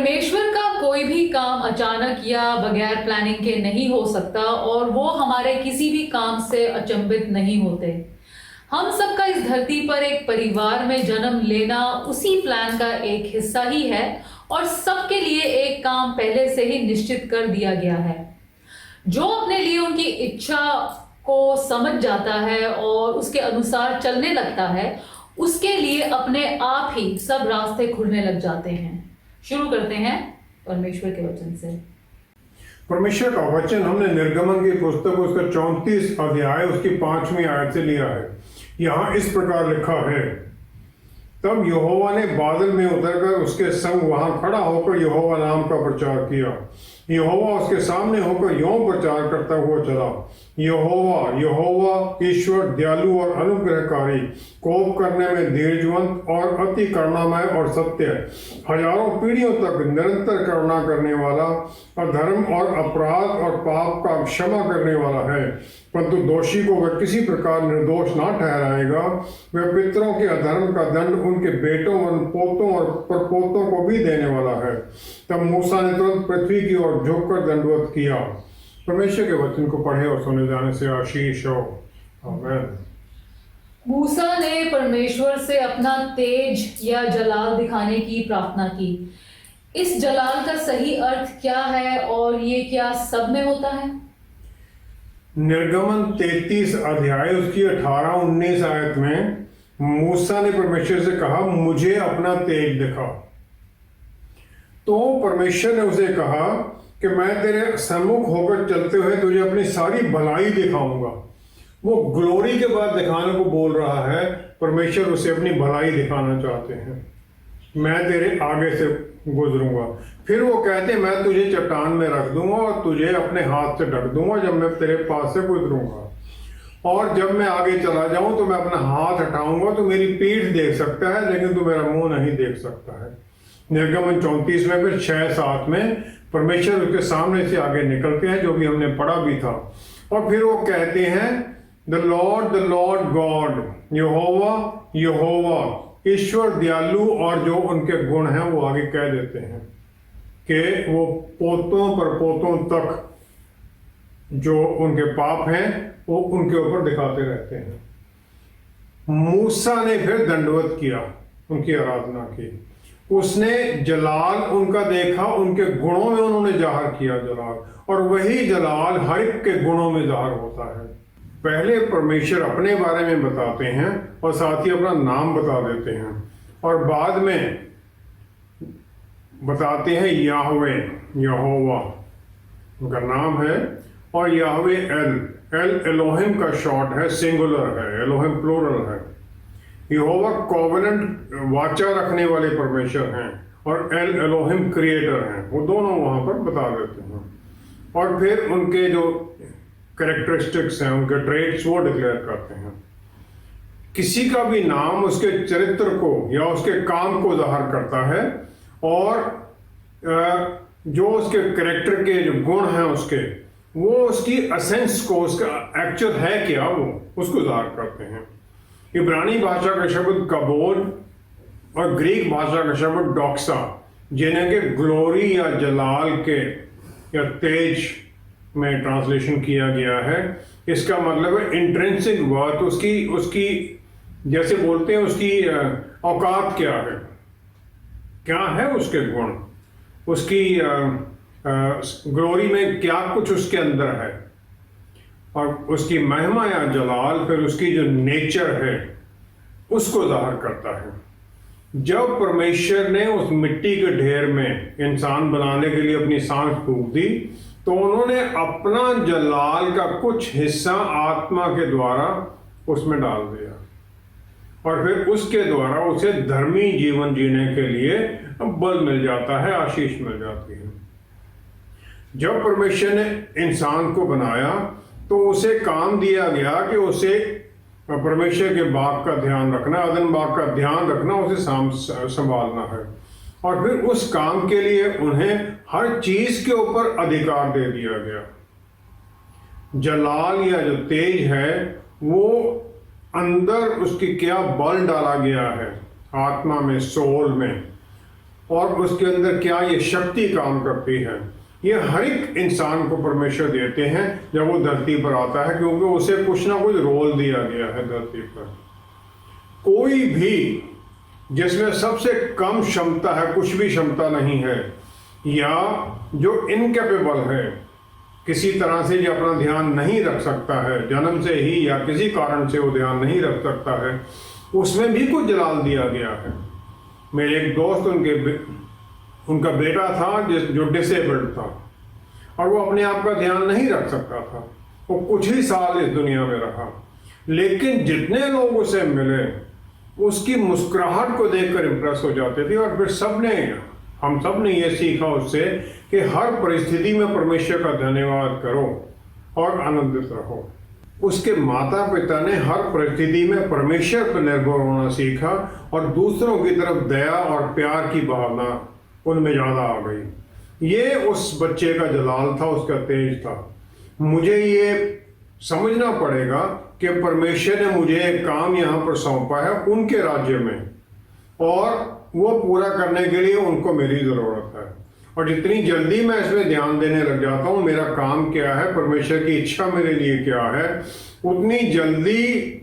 परमेश्वर का कोई भी काम अचानक या बगैर प्लानिंग के नहीं हो सकता और वो हमारे किसी भी काम से अचंभित नहीं होते। हम सबका इस धरती पर एक परिवार में जन्म लेना उसी प्लान का एक हिस्सा ही है और सबके लिए एक काम पहले से ही निश्चित कर दिया गया है। जो अपने लिए उनकी इच्छा को समझ जाता है और उसके अनुसार चलने लगता है, उसके लिए अपने आप ही सब रास्ते खुलने लग जाते हैं। शुरू करते हैं परमेश्वर के वचन से। परमेश्वर का वचन हमने निर्गमन की पुस्तक उसका 34 अध्याय उसकी 5वीं आयत से लिया है। यहाँ इस प्रकार लिखा है, तब यहोवा ने बादल में उतरकर उसके संग वहां खड़ा होकर यहोवा नाम का प्रचार किया। यहोवा उसके सामने होकर यों प्रचार करता हुआ चला, यहोवा यहोवा ईश्वर दयालु और अनुग्रहकारी, कोप करने में धीरजवंत और अति करुणामय और सत्य, हजारों पीढ़ियों तक निरंतर करुणा करने वाला और धर्म और अपराध और पाप का क्षमा करने वाला है। परंतु दोषी को वह किसी प्रकार निर्दोष ना ठहराएगा। वह पितरों के अधर्म का दंड उनके बेटों और पोतों और परपोतों को भी देने वाला है। तब मूसा ने तुरंत पृथ्वी की ओर झुककर दंडवत किया। परमेश्वर के वचन को पढ़े और सुने जाने से आशीष हो। आमीन। मूसा ने परमेश्वर से अपना तेज या जलाल दिखाने की प्रार्थना की। इस जलाल का सही अर्थ क्या है और ये क्या सब में होता है? निर्गमन 33 अध्याय उसकी 18-19 आयत में मूसा ने परमेश्वर से कहा, मुझे अपना तेज दिखा। तो परमेश्वर ने उसे कहा कि मैं तेरे सम्मुख होकर चलते हुए तुझे अपनी सारी भलाई दिखाऊंगा। वो ग्लोरी के बाद दिखाने को बोल रहा है। परमेश्वर उसे अपनी भलाई दिखाना चाहते हैं। मैं तेरे आगे से गुजरूंगा। फिर वो कहते, मैं तुझे चट्टान में रख दूंगा और तुझे अपने हाथ से ढक दूंगा जब मैं तेरे पास से गुजरूंगा। और जब मैं आगे चला जाऊं तो मैं अपना हाथ हटाऊंगा तो मेरी पीठ देख सकता है, लेकिन तू मेरा मुंह नहीं देख सकता है। निर्गमन 34 में फिर 6-7 में परमेश्वर उसके सामने से आगे निकलते हैं, जो भी हमने पढ़ा भी था। और फिर वो कहते हैं, द लॉर्ड गॉड, यहोवा यहोवा, ईश्वर दयालु, और जो उनके गुण हैं वो आगे कह देते हैं कि वो पोतों पर पोतों तक जो उनके पाप हैं वो उनके ऊपर दिखाते रहते हैं। मूसा ने फिर दंडवत किया, उनकी आराधना की। उसने जलाल उनका देखा, उनके गुणों में उन्होंने जाहिर किया जलाल, और वही जलाल हर एक के गुणों में जाहिर होता है। पहले परमेश्वर अपने बारे में बताते हैं और साथ ही अपना नाम बता देते हैं, और बाद में बताते हैं याहवे, यहोवा उनका नाम है, और याहवे एल एलोहिम का शॉर्ट है, सिंगुलर है, एलोहिम प्लूरल है। यहोवा कॉवेनेंट वाचा रखने वाले परमेश्वर हैं, और एल एलोहिम क्रिएटर हैं। वो दोनों वहां पर बता देते हैं, और फिर उनके जो कैरेक्टरिस्टिक्स हैं, उनके ट्रेट्स वो डिक्लेयर करते हैं। किसी का भी नाम उसके चरित्र को या उसके काम को जाहिर करता है, और जो उसके कैरेक्टर के जो गुण हैं उसके, वो उसकी असेंस को, उसका एक्चुअल है क्या, वो उसको जाहिर करते हैं। इब्रानी भाषा का शब्द कबोल और ग्रीक भाषा का शब्द डॉक्सा, जिन्हें के ग्लोरी या जलाल के या तेज में ट्रांसलेशन किया गया है। इसका मतलब है इंट्रिंसिक वर्थ, उसकी जैसे बोलते हैं उसकी औकात क्या है उसके गुण, उसकी ग्लोरी में क्या कुछ उसके अंदर है, और उसकी महिमा या जलाल फिर उसकी जो नेचर है उसको जाहिर करता है। जब परमेश्वर ने उस मिट्टी के ढेर में इंसान बनाने के लिए अपनी सांस फूंक दी, तो उन्होंने अपना जलाल का कुछ हिस्सा आत्मा के द्वारा उसमें डाल दिया, और फिर उसके द्वारा उसे धर्मी जीवन जीने के लिए बल मिल जाता है, आशीष मिल जाती है। जब परमेश्वर ने इंसान को बनाया तो उसे काम दिया गया कि उसे परमेश्वर के बाग का ध्यान रखना, अदन बाग का ध्यान रखना, उसे संभालना है। और फिर उस काम के लिए उन्हें हर चीज के ऊपर अधिकार दे दिया गया। जलाल या जो तेज है वो अंदर उसकी क्या बल डाला गया है, आत्मा में, सोल में, और उसके अंदर क्या ये शक्ति काम करती है, ये हर एक इंसान को परमेश्वर देते हैं जब वो धरती पर आता है, क्योंकि उसे कुछ ना कुछ रोल दिया गया है धरती पर। कोई भी जिसमें सबसे कम क्षमता है, कुछ भी क्षमता नहीं है, या जो इनकेपेबल है, किसी तरह से ये अपना ध्यान नहीं रख सकता है जन्म से ही, या किसी कारण से वो ध्यान नहीं रख सकता है, उसमें भी कुछ जलाल दिया गया है। मेरे एक दोस्त, उनका बेटा था जो डिसेबल्ड था, और वो अपने आप का ध्यान नहीं रख सकता था। वो कुछ ही साल इस दुनिया में रहा, लेकिन जितने लोग उसे मिले उसकी मुस्कुराहट को देखकर इम्प्रेस हो जाते थे। और फिर हम सब ने ये सीखा उससे कि हर परिस्थिति में परमेश्वर का धन्यवाद करो और आनंदित रहो। उसके माता पिता ने हर परिस्थिति में परमेश्वर पर निर्भर होना सीखा, और दूसरों की तरफ दया और प्यार की भावना उनमें ज़्यादा आ गई। ये उस बच्चे का जलाल था, उसका तेज था। मुझे ये समझना पड़ेगा कि परमेश्वर ने मुझे एक काम यहाँ पर सौंपा है उनके राज्य में, और वो पूरा करने के लिए उनको मेरी ज़रूरत है। और जितनी जल्दी मैं इसमें ध्यान देने लग जाता हूँ, मेरा काम क्या है, परमेश्वर की इच्छा मेरे लिए क्या है, उतनी जल्दी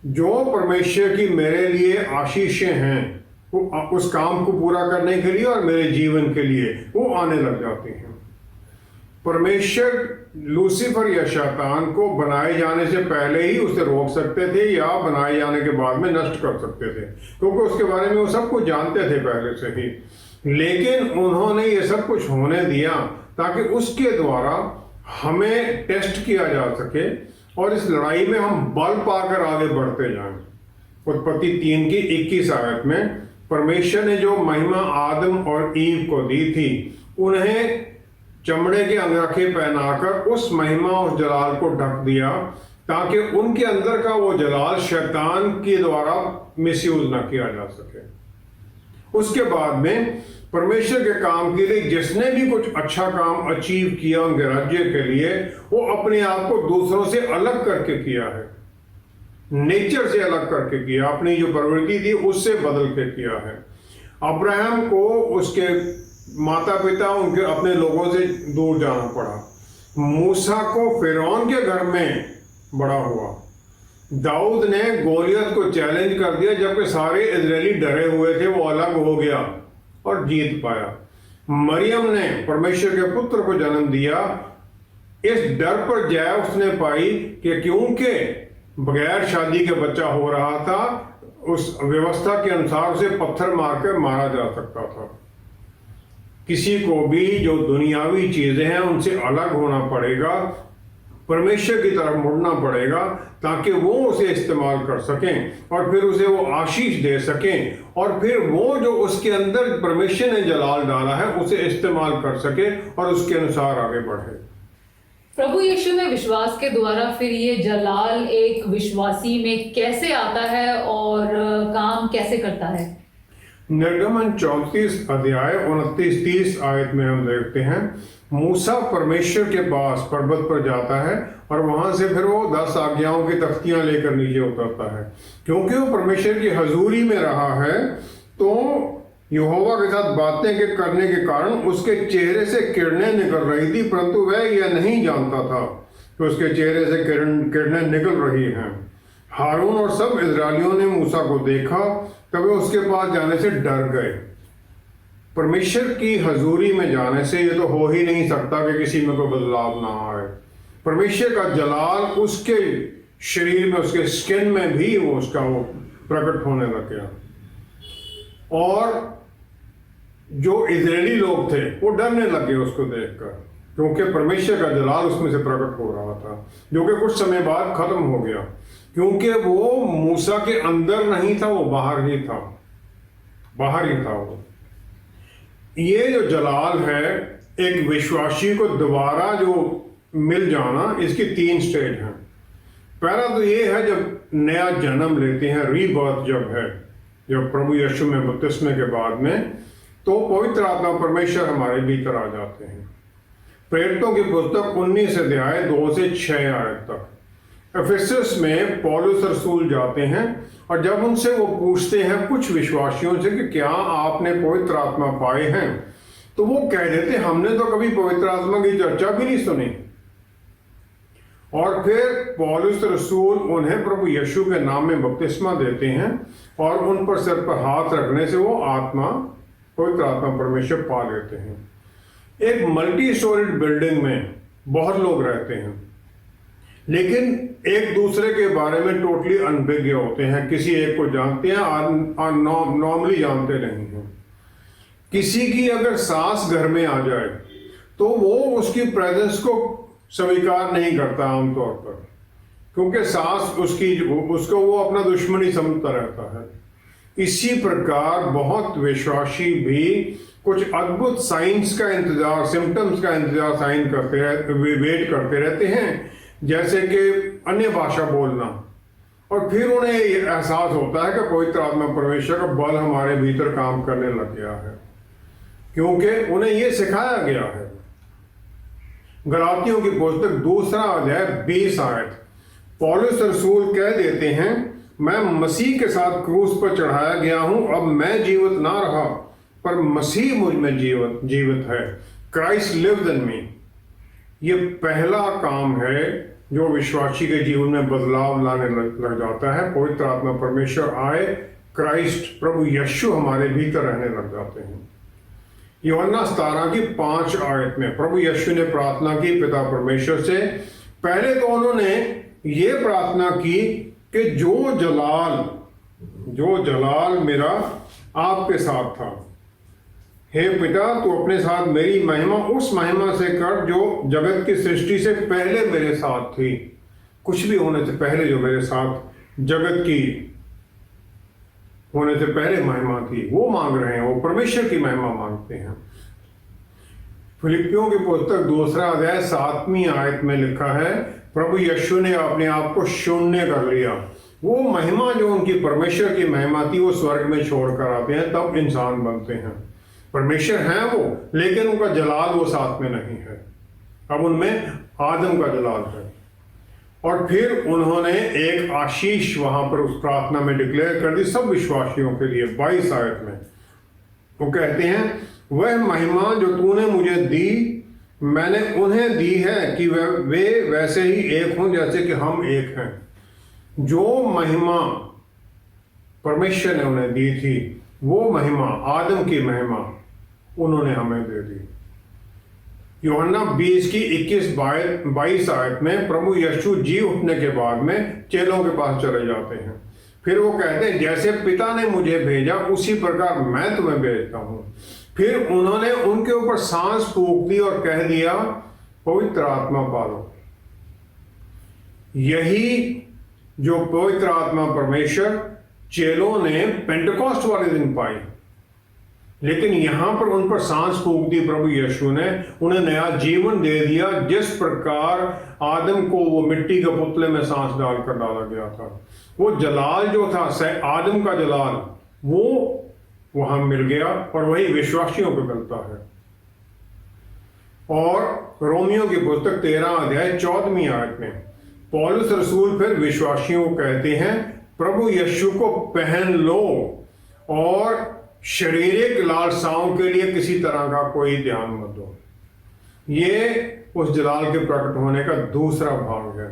जो परमेश्वर की मेरे लिए आशीषें हैं वो उस काम को पूरा करने के लिए और मेरे जीवन के लिए वो आने लग जाती हैं। परमेश्वर लूसीफर या शैतान को बनाए जाने से पहले ही उसे रोक सकते थे, या बनाए जाने के बाद में नष्ट कर सकते थे, क्योंकि उसके बारे में वो सब कुछ जानते थे पहले से ही। लेकिन उन्होंने ये सब कुछ होने दिया ताकि उसके द्वारा हमें टेस्ट किया जा सके, और इस लड़ाई में हम बल पाकर आगे बढ़ते जाएं। उत्पत्ति 3 की 21 आयत में परमेश्वर ने जो महिमा आदम और ईव को दी थी, उन्हें चमड़े के अंगरखे पहनाकर उस महिमा और जलाल को ढक दिया, ताकि उनके अंदर का वो जलाल शैतान के द्वारा मिसयूज ना किया जा सके। उसके बाद में परमेश्वर के काम के लिए जिसने भी कुछ अच्छा काम अचीव किया उनके राज्य के लिए, वो अपने आप को दूसरों से अलग करके किया है, नेचर से अलग करके किया, अपनी जो प्रवृत्ति थी उससे बदल के किया है। अब्राहम को उसके माता पिता, उनके अपने लोगों से दूर जाना पड़ा। मूसा को फिरौन के घर में बड़ा हुआ। दाऊद ने गोलियत को चैलेंज कर दिया, जबकि सारे इजरायली डरे हुए थे, वो अलग हो गया और जीत पाया। मरियम ने परमेश्वर के पुत्र को जन्म दिया। इस डर पर जय उसने पाई कि क्योंकि बगैर शादी के बच्चा हो रहा था, उस व्यवस्था के अनुसार उसे पत्थर मारकर मारा जा सकता था। किसी को भी जो दुनियावी चीजें हैं उनसे अलग होना पड़ेगा, परमेश्वर की तरफ मुड़ना पड़ेगा, ताकि वो उसे इस्तेमाल कर सकें और फिर उसे वो आशीष दे सकें, और फिर वो जो उसके अंदर परमेश्वर ने जलाल डाला है उसे इस्तेमाल कर सके और उसके अनुसार आगे बढ़े। प्रभु यीशु में विश्वास के द्वारा फिर ये जलाल एक विश्वासी में कैसे आता है और काम कैसे करता है? निर्गमन 34 अध्याय 29-30 आयत में हम देखते हैं, मूसा परमेश्वर के पास पर्वत पर जाता है और वहां से फिर वो 10 आज्ञाओं की तख्तियां लेकर नीचे उतरता है। क्योंकि वो परमेश्वर की हजूरी में रहा है, तो यहोवा के साथ बातें करने के कारण उसके चेहरे से किरणें निकल रही थी, परंतु वह यह नहीं जानता था कि उसके चेहरे से किरणें निकल रही हैं। हारून और सब इजरायलियों ने मूसा को देखा, तब वे उसके पास जाने से डर गए। परमेश्वर की हजूरी में जाने से ये तो हो ही नहीं सकता कि किसी में कोई बदलाव ना आए। परमेश्वर का जलाल उसके शरीर में, उसके स्किन में भी वो प्रकट होने लग गया। और जो इजरायली लोग थे वो डरने लगे उसको देखकर, क्योंकि परमेश्वर का जलाल उसमें से प्रकट हो रहा था, जो कि कुछ समय बाद खत्म हो गया, क्योंकि वो मूसा के अंदर नहीं था, वो बाहर ही था, बाहर ही था वो। ये जो जलाल है, एक विश्वासी को दोबारा जो मिल जाना, इसकी 3 स्टेज हैं। पहला तो ये है जब नया जन्म लेते हैं, रीबर्थ जब है, जब प्रभु यीशु में बपतिस्मे के बाद में, तो पवित्र आत्मा परमेश्वर हमारे भीतर आ जाते हैं। प्रेरितों की पुस्तक 19 अध्याय 2 से 6 आयत तक, इफिसस में पौलुस रसूल जाते हैं और जब उनसे वो पूछते हैं कुछ विश्वासियों से कि क्या आपने पवित्र आत्मा पाए हैं, तो वो कह देते हमने तो कभी पवित्र आत्मा की चर्चा भी नहीं सुनी। और फिर पौलुस रसूल उन्हें प्रभु यीशु के नाम में बपतिस्मा देते हैं और उन पर सिर पर हाथ रखने से वो पवित्र आत्मा परमेश्वर पा लेते हैं। एक मल्टी स्टोरीड बिल्डिंग में बहुत लोग रहते हैं, लेकिन एक दूसरे के बारे में टोटली अनभिज्ञ होते हैं। किसी एक को जानते हैं और नॉर्मली जानते नहीं हैं। किसी की अगर सास घर में आ जाए तो वो उसकी प्रेजेंस को स्वीकार नहीं करता आमतौर पर, क्योंकि सास उसको वो अपना दुश्मन ही समझता रहता है। इसी प्रकार बहुत विश्वासी भी कुछ अद्भुत साइंस का इंतजार, सिम्टम्स का इंतजार वेट करते रहते हैं, जैसे कि अन्य भाषा बोलना, और फिर उन्हें एहसास होता है कि पवित्र आत्मा परमेश्वर का बल हमारे भीतर काम करने लग गया है, क्योंकि उन्हें यह सिखाया गया है। गलातियों की पुस्तक 2 अध्याय 20 आयत, पौलुस रसूल कह देते हैं मैं मसीह के साथ क्रूस पर चढ़ाया गया हूं, अब मैं जीवित ना रहा पर मसीह मुझ में जीवित है। क्राइस्ट लिव्स इन मी। ये पहला काम है जो विश्वासी के जीवन में बदलाव लाने लग जाता है। पवित्र आत्मा परमेश्वर आए, क्राइस्ट प्रभु यीशु हमारे भीतर रहने लग जाते हैं। यूहन्ना 17 की 5 आयत में प्रभु यीशु ने प्रार्थना की पिता परमेश्वर से। पहले तो उन्होंने ये प्रार्थना की कि जो जलाल मेरा आपके साथ था, हे पिता तू अपने साथ मेरी महिमा उस महिमा से कर जो जगत की सृष्टि से पहले मेरे साथ थी। कुछ भी होने से पहले जो मेरे साथ जगत की होने से पहले महिमा थी, वो मांग रहे हैं, वो परमेश्वर की महिमा मांगते हैं। फिलिपियों की पुस्तक 2 अध्याय 7वीं आयत में लिखा है प्रभु यीशु ने अपने आप को शून्य कर लिया। वो महिमा जो उनकी परमेश्वर की महिमा थी वो स्वर्ग में छोड़कर आते हैं, तब इंसान बनते हैं। परमेश्वर हैं वो, लेकिन उनका जलाल वो साथ में नहीं है। अब उनमें आदम का जलाल है। और फिर उन्होंने एक आशीष वहां पर उस प्रार्थना में डिक्लेयर कर दी सब विश्वासियों के लिए। 22 आयत में वो कहते हैं वह महिमा जो तूने मुझे दी मैंने उन्हें दी है कि वे वैसे ही एक हों जैसे कि हम एक हैं। जो महिमा परमेश्वर ने उन्हें दी थी, वो महिमा आदम की महिमा उन्होंने हमें दे दी। यूहन्ना 20 की 21-22 आयत में प्रभु यीशु जी उठने के बाद में चेलों के पास चले जाते हैं। फिर वो कहते हैं जैसे पिता ने मुझे भेजा उसी प्रकार मैं तुम्हें भेजता हूं। फिर उन्होंने उनके ऊपर सांस फूंक दी और कह दिया पवित्र आत्मा पालो। यही जो पवित्र आत्मा परमेश्वर चेलों ने पेंटेकोस्ट वाले दिन पाई, लेकिन यहां पर उन पर सांस फूंक दी प्रभु यीशु ने, उन्हें नया जीवन दे दिया। जिस प्रकार आदम को वो मिट्टी के पुतले में सांस डालकर डाला गया था, वो जलाल जो था आदम का जलाल वो वहां मिल गया और वही विश्वासियों को मिलता है। और रोमियो की पुस्तक 13 अध्याय 14वीं आयत में पौलुस रसूल फिर विश्वासियों को कहते हैं प्रभु यीशु को पहन लो और शारीरिक लालसाओं के लिए किसी तरह का कोई ध्यान मत दो। ये उस जलाल के प्रकट होने का दूसरा भाग है।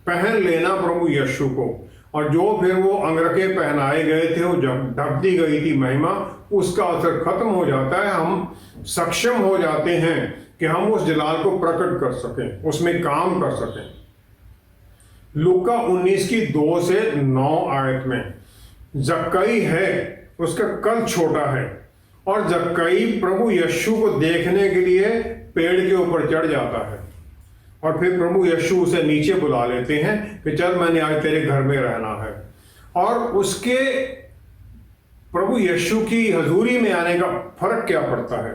पहन लेना प्रभु यीशु को, और जो फिर वो अंगरखे पहनाए गए थे, वो ढक दी गई थी महिमा, उसका असर खत्म हो जाता है। हम सक्षम हो जाते हैं कि हम उस जलाल को प्रकट कर सकें, उसमें काम कर सकें। लूका 19 की 2 से 9 आयत में जक्कई है, उसका कद छोटा है, और जक्कई प्रभु यीशु को देखने के लिए पेड़ के ऊपर चढ़ जाता है। और फिर प्रभु यीशु उसे नीचे बुला लेते हैं कि चल मैंने आज तेरे घर में रहना है। और उसके प्रभु यीशु की हजूरी में आने का फर्क क्या पड़ता है?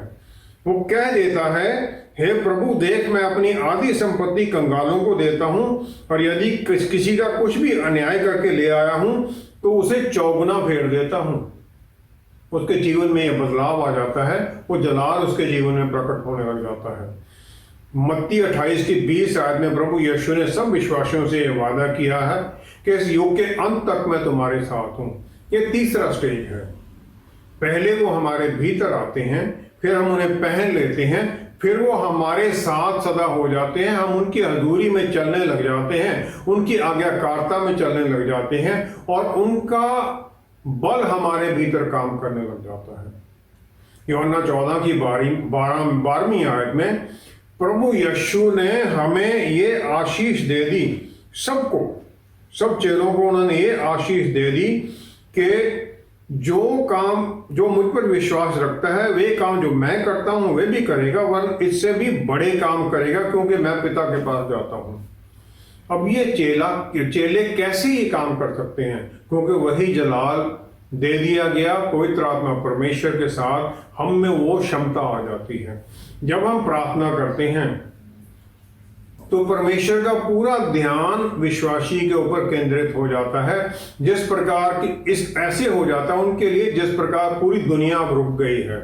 वो कह देता है हे प्रभु देख मैं अपनी आधी संपत्ति कंगालों को देता हूं, और यदि किसी का कुछ भी अन्याय करके ले आया हूं तो उसे चौगुना फेर देता हूं। उसके जीवन में यह बदलाव आ जाता है, वो जलाल उसके जीवन में प्रकट होने लग जाता है। मत्ती 28 की 20 आयत में प्रभु यीशु ने सब विश्वासियों से यह वादा किया है कि इस युग के अंत तक मैं तुम्हारे साथ हूं। ये तीसरा स्टेज है। पहले वो हमारे भीतर आते हैं, फिर हम उन्हें पहन लेते हैं, फिर वो हमारे साथ सदा हो जाते हैं, हम उनकी हजूरी में चलने लग जाते हैं, उनकी आज्ञाकारिता में चलने लग जाते हैं और उनका बल हमारे भीतर काम करने लग जाता है। यूहन्ना 14 की 12वीं आयत में प्रभु यीशु ने हमें ये आशीष दे दी, सबको, सब चेलों को उन्होंने ये आशीष दे दी कि जो काम जो मुझ पर विश्वास रखता है वे काम जो मैं करता हूं वे भी करेगा, वरन इससे भी बड़े काम करेगा, क्योंकि मैं पिता के पास जाता हूं। अब ये चेले कैसे ये काम कर सकते हैं? क्योंकि वही जलाल दे दिया गया पवित्र आत्मा परमेश्वर के साथ हम में वो क्षमता आ जाती है। जब हम प्रार्थना करते हैं तो परमेश्वर का पूरा ध्यान विश्वासी के ऊपर केंद्रित हो जाता है, जिस प्रकार की इस ऐसे हो जाता है उनके लिए जिस प्रकार पूरी दुनिया अब रुक गई है।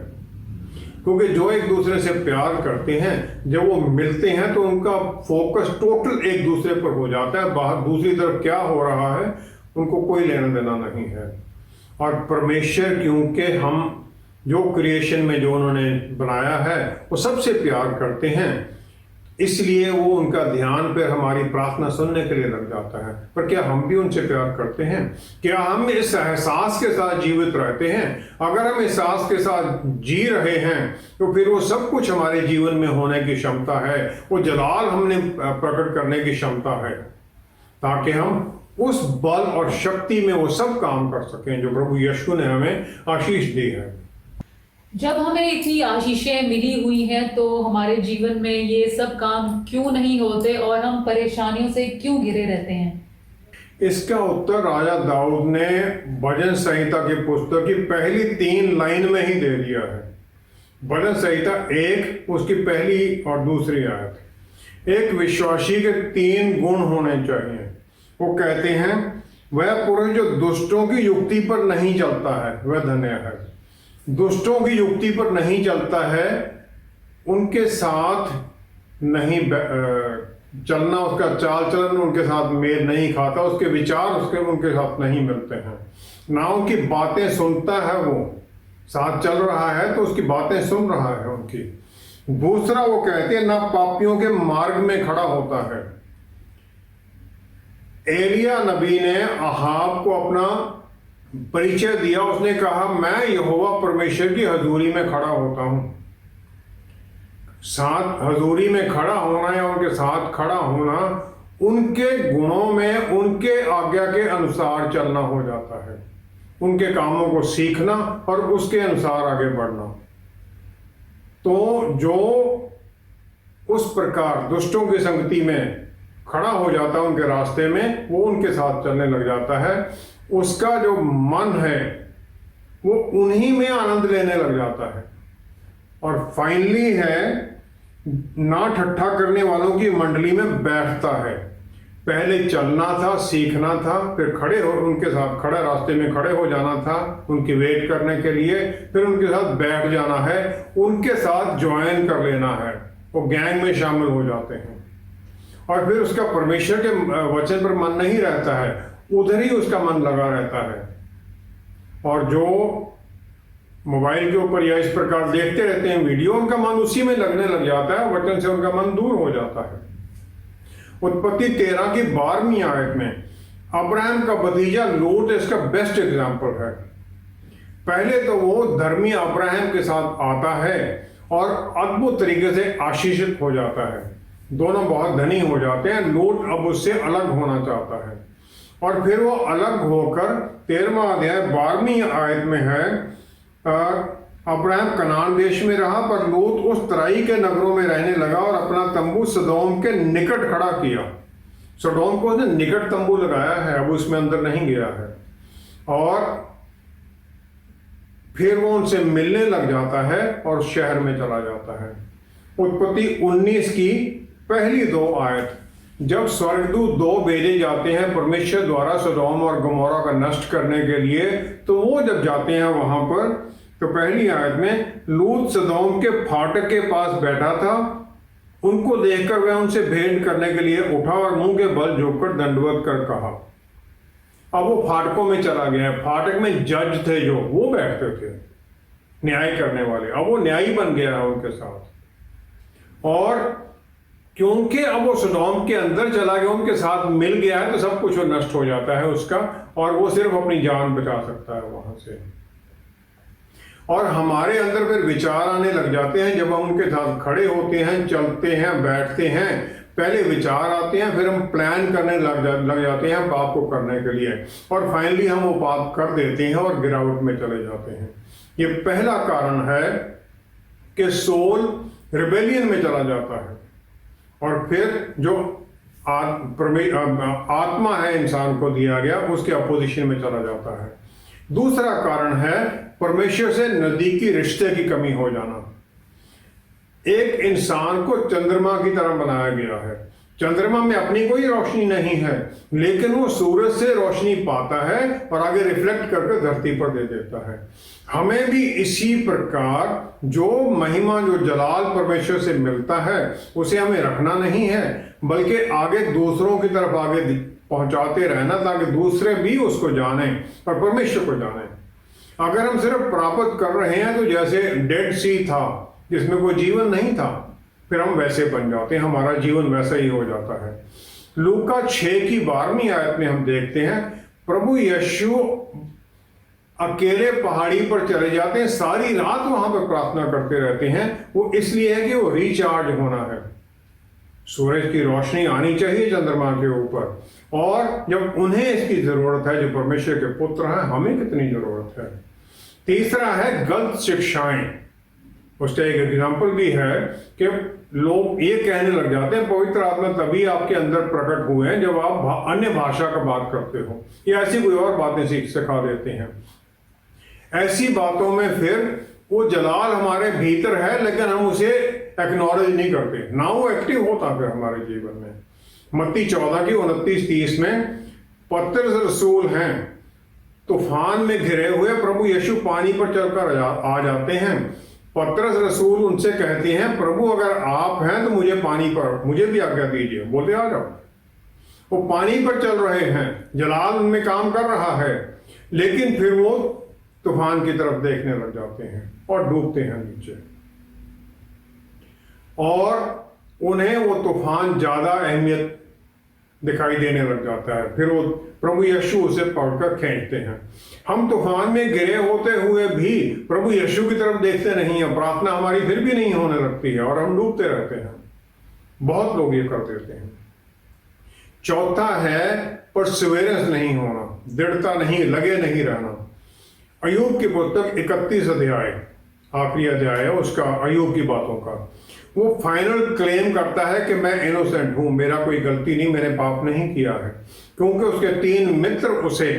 क्योंकि जो एक दूसरे से प्यार करते हैं, जब वो मिलते हैं तो उनका फोकस टोटल एक दूसरे पर हो जाता है, बाहर दूसरी तरफ क्या हो रहा है उनको कोई लेना देना नहीं है। और परमेश्वर, क्योंकि हम जो क्रिएशन में जो उन्होंने बनाया है वो सबसे प्यार करते हैं, इसलिए वो उनका ध्यान पर हमारी प्रार्थना सुनने के लिए लग जाता है। पर क्या हम भी उनसे प्यार करते हैं? क्या हम इस एहसास के साथ जीवित रहते हैं? अगर हम इस एहसास के साथ जी रहे हैं तो फिर वो सब कुछ हमारे जीवन में होने की क्षमता है, वो जलाल हमने प्रकट करने की क्षमता है, ताकि हम उस बल और शक्ति में वो सब काम कर सकें जो प्रभु यीशु ने हमें आशीष दी है। जब हमें इतनी आशीषें मिली हुई हैं तो हमारे जीवन में ये सब काम क्यों नहीं होते और हम परेशानियों से क्यों घिरे रहते हैं? इसका उत्तर राजा दाऊद ने भजन संहिता की पुस्तक की पहली 3 लाइन में ही दे दिया है। भजन संहिता 1 उसकी पहली और दूसरी आयत। एक विश्वासी के 3 गुण होने चाहिए। वो कहते हैं, वह पुरुष जो दुष्टों की युक्ति पर नहीं चलता है वह धन्य है। दुष्टों की युक्ति पर नहीं चलता है, उनके साथ नहीं चलना, उसका चाल चलन उनके साथ मेल नहीं खाता, उसके विचार उनके साथ नहीं मिलते हैं, ना उनकी बातें सुनता है। वो साथ चल रहा है तो उसकी बातें सुन रहा है उनकी। दूसरा वो कहते हैं, ना पापियों के मार्ग में खड़ा होता है। एलिया नबी ने अहाब को अपना परिचय दिया, उसने कहा, मैं यहोवा परमेश्वर की हजूरी में खड़ा होता हूं। साथ हजूरी में खड़ा होना या उनके साथ खड़ा होना उनके गुणों में उनके आज्ञा के अनुसार चलना हो जाता है, उनके कामों को सीखना और उसके अनुसार आगे बढ़ना। तो जो उस प्रकार दुष्टों की संगति में खड़ा हो जाता है उनके रास्ते में, वो उनके साथ चलने लग जाता है, उसका जो मन है वो उन्हीं में आनंद लेने लग जाता है। और फाइनली है, ना ठट्ठा करने वालों की मंडली में बैठता है। पहले चलना था, सीखना था, फिर खड़े हो उनके साथ खड़े रास्ते में खड़े हो जाना था उनकी वेट करने के लिए, फिर उनके साथ बैठ जाना है, उनके साथ ज्वाइन कर लेना है, वो गैंग में शामिल हो जाते हैं। और फिर उसका परमेश्वर के वचन पर मन नहीं रहता है, उधर ही उसका मन लगा रहता है। और जो मोबाइल के ऊपर या इस प्रकार देखते रहते हैं वीडियो, उनका मन उसी में लगने लग जाता है, वचन से उनका मन दूर हो जाता है। उत्पत्ति 13 की 12वीं आयत में अब्राहम का भतीजा लूत इसका बेस्ट एग्जाम्पल है। पहले तो वो धर्मी अब्राहम के साथ आता है और अद्भुत तरीके से आशीषित हो जाता है, दोनों बहुत धनी हो जाते हैं। लूत अब उससे अलग होना चाहता है और फिर वो अलग होकर 13वां अध्याय 12वीं आयत में है, अब्राहम कनान देश में रहा, पर लूत उस तराई के नगरों में रहने लगा और अपना तंबू सदोम के निकट खड़ा किया। सदोम को उसने निकट तंबू लगाया है, अब उसमें अंदर नहीं गया है। और फिर वो उनसे मिलने लग जाता है और शहर में चला जाता है। उत्पत्ति 19 की पहली 2 आयत, जब स्वर्गदूत 2 भेजे जाते हैं परमेश्वर द्वारा सदोम और गमोरा का नष्ट करने के लिए, तो वो जब जाते हैं वहां पर, तो पहली आयत में लूत सदोम के फाटक के पास बैठा था उनको देखकर वह उनसे भेंट करने के लिए उठा और मुंह के बल झुककर दंडवत कर कहा। अब वो फाटकों में चला गया। फाटक में जज थे जो, वो बैठते थे न्याय करने वाले, अब वो न्यायी बन गया है उनके साथ। और क्योंकि अब वो सदोम के अंदर चला गया, उनके साथ मिल गया है, तो सब कुछ नष्ट हो जाता है उसका, और वो सिर्फ अपनी जान बचा सकता है वहां से। और हमारे अंदर फिर विचार आने लग जाते हैं जब हम उनके साथ खड़े होते हैं, चलते हैं, बैठते हैं। पहले विचार आते हैं, फिर हम प्लान करने लग जाते हैं पाप को करने के लिए, और फाइनली हम वो पाप कर देते हैं और गिरावट में चले जाते हैं। ये पहला कारण है कि सोल रिबेलियन में चला जाता है, और फिर जो आत्मा है इंसान को दिया गया उसके अपोजिशन में चला जाता है। दूसरा कारण है परमेश्वर से नजदीकी रिश्ते की कमी हो जाना। एक इंसान को चंद्रमा की तरह बनाया गया है। चंद्रमा में अपनी कोई रोशनी नहीं है, लेकिन वो सूरज से रोशनी पाता है और आगे रिफ्लेक्ट करके धरती पर दे देता है। हमें भी इसी प्रकार जो महिमा, जो जलाल परमेश्वर से मिलता है, उसे हमें रखना नहीं है, बल्कि आगे दूसरों की तरफ आगे पहुंचाते रहना, ताकि दूसरे भी उसको जाने और परमेश्वर को जाने। अगर हम सिर्फ प्राप्त कर रहे हैं तो जैसे डेड सी था जिसमें कोई जीवन नहीं था, फिर हम वैसे बन जाते हैं, हमारा जीवन वैसा ही हो जाता है। लूका 6 की 12वीं आयत में हम देखते हैं, प्रभु यीशु अकेले पहाड़ी पर चले जाते हैं, सारी रात वहां पर प्रार्थना करते रहते हैं। वो इसलिए है कि वो रिचार्ज होना है। सूरज की रोशनी आनी चाहिए चंद्रमा के ऊपर, और जब उन्हें इसकी जरूरत है, जो परमेश्वर के पुत्र हैं, हमें कितनी जरूरत है। तीसरा है गलत शिक्षाएं। उसका एक एग्जाम्पल भी है कि लोग ये कहने लग जाते हैं पवित्र आत्मा तभी आपके अंदर प्रकट हुए हैं जब आप अन्य भाषा का बात करते हो, या ऐसी कोई और बातें सिखा देते हैं। ऐसी बातों में फिर वो जलाल हमारे भीतर है, लेकिन हम उसे एक्नॉलेज नहीं करते, ना वो एक्टिव होता फिर हमारे जीवन में। मत्ती 14 की 29-30 में पतरस रसूल हैं, तूफान में घिरे हुए प्रभु यीशु पानी पर चलकर आ जाते हैं। पतरस रसूल उनसे कहते हैं, प्रभु अगर आप हैं तो मुझे भी आज्ञा दीजिए, बोलते आ जाओ। वो पानी पर चल रहे हैं, जलाल उनमें काम कर रहा है, लेकिन फिर वो तूफान की तरफ देखने लग जाते हैं और डूबते हैं नीचे, और उन्हें वो तूफान ज्यादा अहमियत दिखाई देने लग जाता है। फिर वो प्रभु यीशु उसे पकड़कर खींचते हैं। हम तूफान में गिरे होते हुए भी प्रभु यीशु की तरफ देखते नहीं हैं, प्रार्थना हमारी फिर भी नहीं होने लगती है, और हम डूबते रहते हैं। बहुत लोग ये कर देते हैं। चौथा है परसिवेरेंस नहीं होना, दृढ़ता नहीं, लगे नहीं रहना। अय्यूब की पुस्तक 31 अध्याय, आखिरी अध्याय है उसका, अय्यूब की बातों का। वो फाइनल क्लेम करता है कि मैं इनोसेंट हूं, मेरा कोई गलती नहीं, मैंने पाप नहीं किया है, क्योंकि उसके 3 मित्र उसे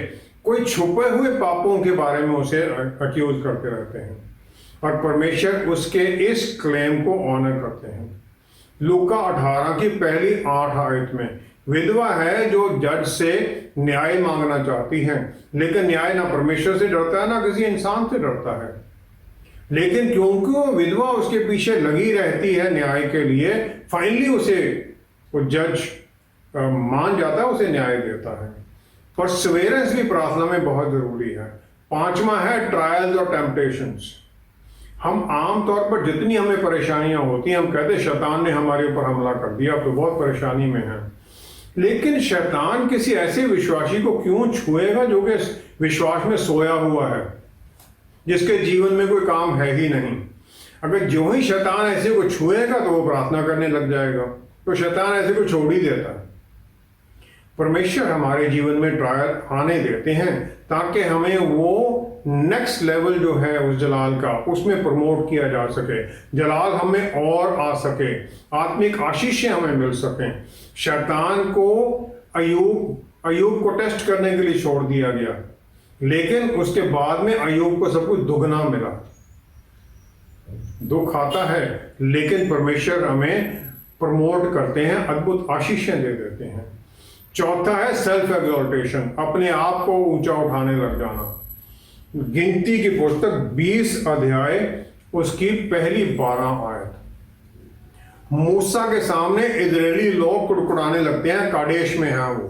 कोई छुपे हुए पापों के बारे में उसे अक्यूज करते रहते हैं, और परमेश्वर उसके इस क्लेम को ऑनर करते हैं। लूका 18 की पहली 8 आयत में विधवा है जो जज से न्याय मांगना चाहती है, लेकिन न्याय ना परमेश्वर से डरता है ना किसी इंसान से डरता है। लेकिन क्योंकि वो विधवा उसके पीछे लगी रहती है न्याय के लिए, फाइनली उसे वो जज मान जाता है, उसे न्याय देता है। परसिवेरेंस भी प्रार्थना में बहुत जरूरी है। 5वां है ट्रायल्स और टेम्पटेशंस। हम आमतौर पर जितनी हमें परेशानियां होती हैं, हम कहते हैं शैतान ने हमारे ऊपर हमला कर दिया, अब तो बहुत परेशानी में है। लेकिन शैतान किसी ऐसे विश्वासी को क्यों छुएगा जो कि विश्वास में सोया हुआ है, जिसके जीवन में कोई काम है ही नहीं। अगर जो ही शैतान ऐसे को छुएगा तो वो प्रार्थना करने लग जाएगा, तो शैतान ऐसे को छोड़ ही देता है। परमेश्वर हमारे जीवन में ट्रायल आने देते हैं ताकि हमें वो नेक्स्ट लेवल जो है उस जलाल का, उसमें प्रमोट किया जा सके, जलाल हमें और आ सके, आत्मिक आशीषें हमें मिल सकें। शैतान को अय्यूब को टेस्ट करने के लिए छोड़ दिया गया, लेकिन उसके बाद में अय्यूब को सब कुछ दुगना मिला। दुख आता है, लेकिन परमेश्वर हमें प्रमोट करते हैं, अद्भुत आशीषें दे देते हैं। चौथा है सेल्फ एग्जॉल्टेशन, अपने आप को ऊंचा उठाने लग जाना। गिनती की पुस्तक 20 अध्याय उसकी पहली 12 आयत। मूसा के सामने इजरायली लोग कुड़कुड़ाने लगते हैं, कादेश में है वो,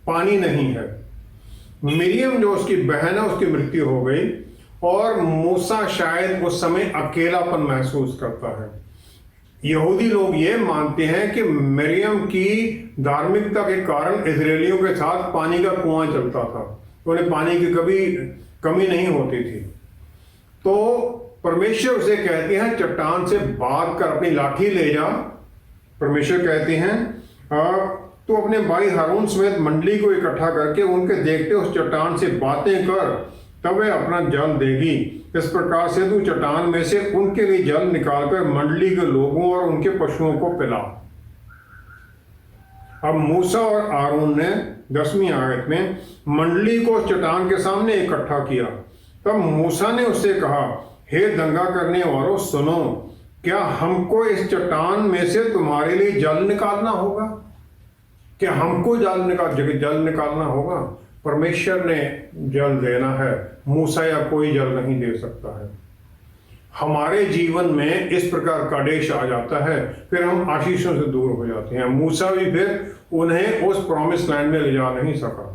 पानी नहीं है। मिरियम जो उसकी बहन है उसकी मृत्यु हो गई और मूसा शायद उस समय अकेलापन महसूस करता है। यहूदी लोग ये मानते हैं कि मरियम की धार्मिकता के कारण इजरायलियों के साथ पानी का कुआं चलता था, उन्हें पानी की कभी कमी नहीं होती थी। तो परमेश्वर उसे कहते हैं चट्टान से बात कर अपनी लाठी ले जा। परमेश्वर कहते हैं तो अपने भाई हारून समेत मंडली को इकट्ठा करके उनके देखते उस चट्टान से बातें कर, तब वह अपना जल देगी। इस प्रकार से तू चट्टान में से उनके लिए जल निकालकर मंडली के लोगों और उनके पशुओं को पिला। अब मूसा और आरून ने 10वीं आयत में मंडली को चट्टान के सामने इकट्ठा किया। तब मूसा ने उससे कहा, हे दंगा करने वालों सुनो, क्या हमको इस चट्टान में से तुम्हारे लिए जल निकालना होगा? क्या हमको जल निकालना होगा? परमेश्वर ने जल देना है, मूसा या कोई जल नहीं दे सकता है। हमारे जीवन में इस प्रकार कादेश आ जाता है, फिर हम आशीषों से दूर हो जाते हैं। मूसा भी फिर उन्हें उस प्रॉमिस लैंड में ले जा नहीं सका।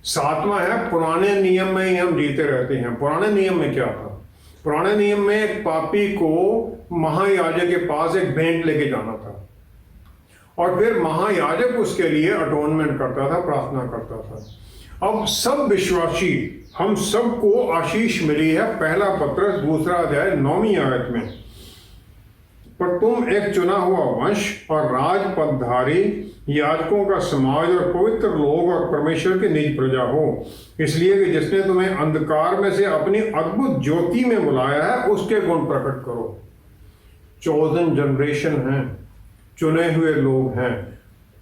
7वां है, पुराने नियम में ही हम जीते रहते हैं। पुराने नियम में क्या था? पुराने नियम में एक पापी को महायाजक के पास एक भेंट लेके जाना था और फिर महायाजक उसके लिए अटोनमेंट करता था, प्रार्थना करता था। अब सब विश्वासी, हम सबको आशीष मिली है। पहला पत्रस 2 अध्याय 9वीं आयत में, पर तुम एक चुना हुआ वंश और राजपदधारी, याजकों का समाज और पवित्र लोग और परमेश्वर की निज प्रजा हो, इसलिए कि जिसने तुम्हें अंधकार में से अपनी अद्भुत ज्योति में बुलाया है उसके गुण प्रकट करो। चोजन जनरेशन है, चुने हुए लोग हैं,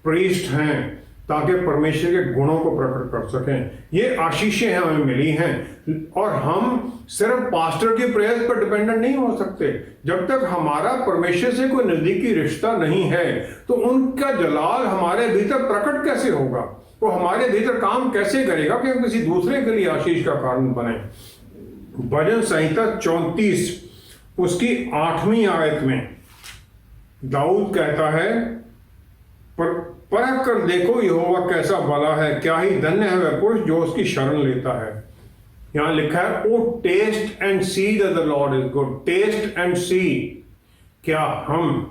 प्रीस्ट हैं, ताकि परमेश्वर के गुणों को प्रकट कर सकें। ये आशीषें हमें मिली हैं और हम सिर्फ पास्टर के प्रेयर्स पर डिपेंडेंट नहीं हो सकते। जब तक हमारा परमेश्वर से कोई नजदीकी रिश्ता नहीं है तो उनका जलाल हमारे भीतर प्रकट कैसे होगा? वो हमारे भीतर काम कैसे करेगा कि हम किसी दूसरे के लिए आशीष का कारण बने? भजन संहिता 34 उसकी 8वीं आयत में दाऊद कहता है, परख कर देखो यहोवा कैसा भला है, क्या ही धन्य है वह पुरुष जो उसकी शरण लेता है। यहां लिखा है, O taste and see that the Lord is good. Taste and see, क्या हम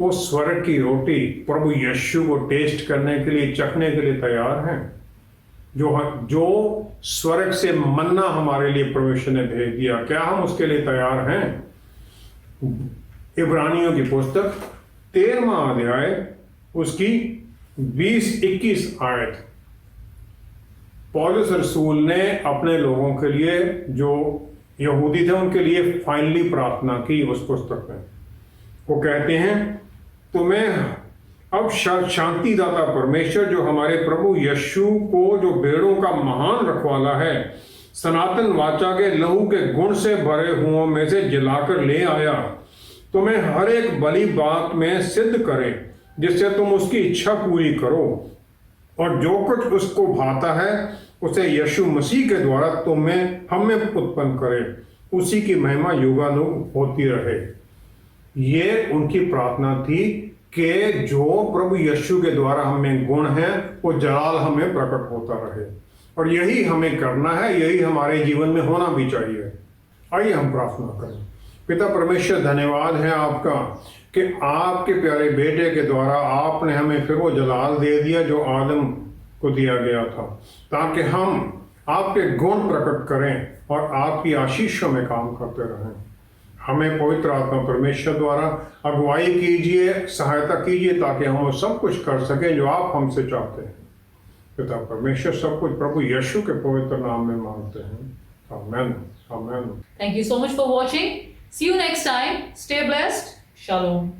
वो स्वर्ग की रोटी प्रभु यीशु को टेस्ट करने के लिए, चखने के लिए तैयार हैं? जो स्वर्ग से मन्ना हमारे लिए परमेश्वर ने भेज दिया, क्या हम उसके लिए तैयार हैं? इब्रानियों की पुस्तक 13वां अध्याय उसकी 20-21 आयत, पौलुस रसूल ने अपने लोगों के लिए, जो यहूदी थे उनके लिए फाइनली प्रार्थना की उस पुस्तक में। वो कहते हैं, तुम्हें अब शांतिदाता परमेश्वर जो हमारे प्रभु यीशु को, जो भेड़ों का महान रखवाला है, सनातन वाचा के लहू के गुण से भरे हुओं में से जिलाकर ले आया, तुम्हें हर एक भली बात में सिद्ध करे, जिससे तुम उसकी इच्छा पूरी करो, और जो कुछ उसको भाता है उसे यीशु मसीह के द्वारा हमें उत्पन्न करे, उसी की महिमा युगानुग होती रहे। ये उनकी प्रार्थना थी कि जो प्रभु यीशु के द्वारा हमें गुण है वो जलाल हमें प्रकट होता रहे, और यही हमें करना है, यही हमारे जीवन में होना भी चाहिए। आइए हम प्रार्थना करें। पिता परमेश्वर, धन्यवाद है आपका कि आपके प्यारे बेटे के द्वारा आपने हमें फिर वो जलाल दे दिया जो आदम को दिया गया था, ताकि हम आपके गुण प्रकट करें और आपकी आशीषों में काम करते रहें। हमें पवित्र आत्मा परमेश्वर द्वारा अगुवाई कीजिए, सहायता कीजिए, ताकि हम वो सब कुछ कर सकें जो आप हमसे चाहते हैं। पिता परमेश्वर, सब कुछ प्रभु यीशु के पवित्र नाम में मांगते हैं। आमीन, आमीन। Thank you so much for watching. See you next time. Stay blessed. Shalom.